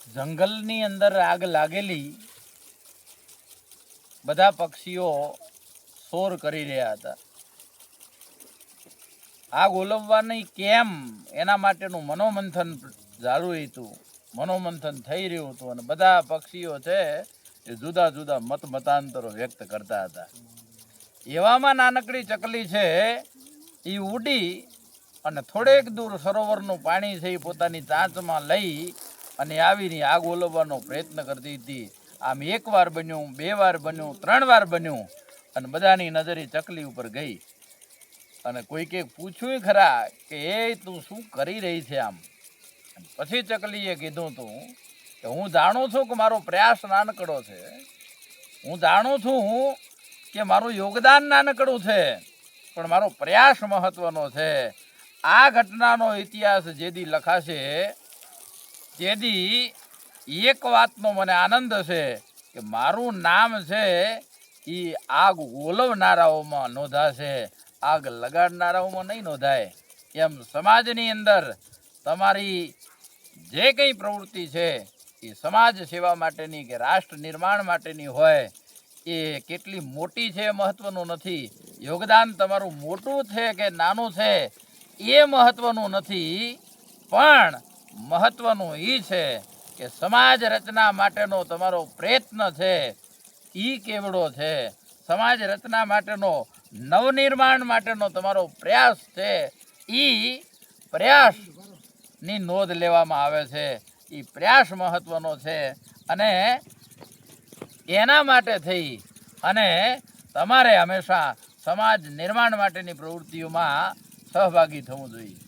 જંગલની અંદર આગ લાગેલી, બધા પક્ષીઓ શોર કરી રહ્યા હતા. આગ ઓલવવાની કેમ એના માટેનું મનોમંથન ચાલુ હતું, મનોમંથન થઈ રહ્યું હતું અને બધા પક્ષીઓ છે એ જુદા જુદા મતાંતરો વ્યક્ત કરતા હતા. એવામાં નાનકડી ચકલી છે એ ઉડી અને થોડેક દૂર સરોવરનું પાણી છે એ પોતાની ચાંચમાં લઈ અને આવીને આગ ઓલવવાનો પ્રયત્ન કરતી હતી. આમ એક વાર બન્યું, બે વાર બન્યું, 3 વાર બન્યું અને બધાની નજર એ ચકલી ઉપર ગઈ. અને કોઈકે પૂછ્યું ખરા કે એ તું શું કરી રહી છે આમ? પછી ચકલીએ કીધું તું કે હું જાણું છું કે મારો પ્રયાસ નાનકડો છે, હું જાણું છું કે મારું યોગદાન નાનકડું છે, પણ મારો પ્રયાસ મહત્વનો છે. આ ઘટનાનો ઇતિહાસ જેદી લખાશે તેથી એક વાતનો મને આનંદ છે કે મારું નામ છે એ આગ ઓલવનારાઓમાં નોંધાશે, આગ લગાડનારાઓમાં નહીં નોંધાય. એમ સમાજની અંદર તમારી જે કંઈ પ્રવૃત્તિ છે એ સમાજ સેવા માટેની કે રાષ્ટ્ર નિર્માણ માટેની હોય, એ કેટલી મોટી છે મહત્વનું નથી, યોગદાન તમારું મોટું છે કે નાનું છે એ મહત્વનું નથી, પણ મહત્વનું એ છે કે સમાજ રચના માટેનો તમારો પ્રયત્ન છે એ કેવડો છે, સમાજ રચના માટેનો, નવનિર્માણ માટેનો તમારો પ્રયાસ છે એ પ્રયાસની નોંધ લેવામાં આવે છે. એ પ્રયાસ મહત્વનો છે અને એના માટે થઈ અને તમારે હંમેશા સમાજ નિર્માણ માટેની પ્રવૃત્તિઓમાં સહભાગી થવું જોઈએ.